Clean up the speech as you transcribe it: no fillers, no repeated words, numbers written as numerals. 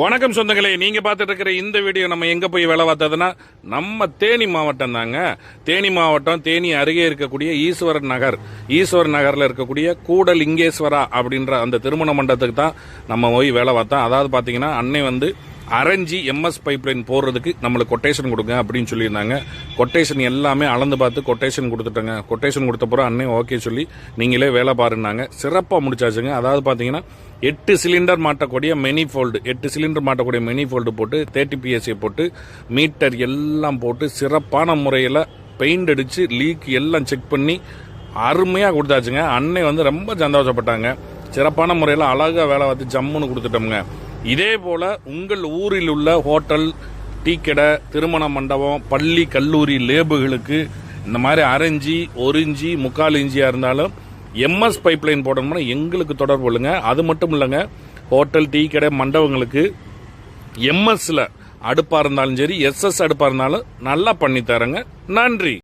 வணக்கம் சொந்தங்களே, நீங்க பார்த்துட்டு இருக்கிற இந்த வீடியோ நம்ம எங்க போய் வேலை பார்த்ததுன்னா நம்ம தேனி மாவட்டம் தாங்க. தேனி மாவட்டம் தேனி அருகே இருக்கக்கூடிய ஈஸ்வரன் நகர்ல இருக்கக்கூடிய கூடலிங்கேஸ்வரா அப்படின்ற அந்த திருமண மண்டபத்துக்கு தான் நம்ம போய் வேலை பார்த்தோம். அதாவது பாத்தீங்கன்னா அன்னை அரஞ்சி எம்எஸ் பைப்லைன் போடுறதுக்கு நம்மளுக்கு கொட்டேஷன் கொடுங்க அப்படின்னு சொல்லியிருந்தாங்க. கொட்டேஷன் எல்லாமே அளந்து பார்த்து கொட்டேஷன் கொடுத்துட்டாங்க. கொட்டேஷன் கொடுத்த பிறகு அன்னை ஓகே சொல்லி நீங்களே வேலை பாருன்னாங்க. சிறப்பாக முடிச்சாச்சுங்க. அதாவது பார்த்தீங்கன்னா 8 சிலிண்டர் மாட்டக்கூடிய மெனி ஃபோல்டு போட்டு 30 PSI போட்டு மீட்டர் எல்லாம் போட்டு சிறப்பான முறையில் பெயிண்ட் அடித்து லீக் எல்லாம் செக் பண்ணி அருமையாக கொடுத்தாச்சுங்க. அன்னை ரொம்ப சந்தோஷப்பட்டாங்க. சிறப்பான முறையில் அழகாக வேலை பார்த்து ஜம்முன்னு கொடுத்துட்டோம்ங்க. இதே போல உங்கள் ஊரில் உள்ள ஹோட்டல், டீ கடை, திருமண மண்டபம், பள்ளி, கல்லூரி லேபுகளுக்கு இந்த மாதிரி அரைஞ்சி 1 இன்ச்சி 3/4 இன்ச்சியா இருந்தாலும் எம்எஸ் பைப்லைன் போடணும்னா எங்களுக்கு தொடர்பு கொள்ளுங்க. அது மட்டும் இல்லைங்க, ஹோட்டல், டீ கடை, மண்டபங்களுக்கு எம்எஸ்ல அடுப்பா இருந்தாலும் சரி, SS அடுப்பா இருந்தாலும் நல்லா பண்ணி தரேங்க. நன்றி.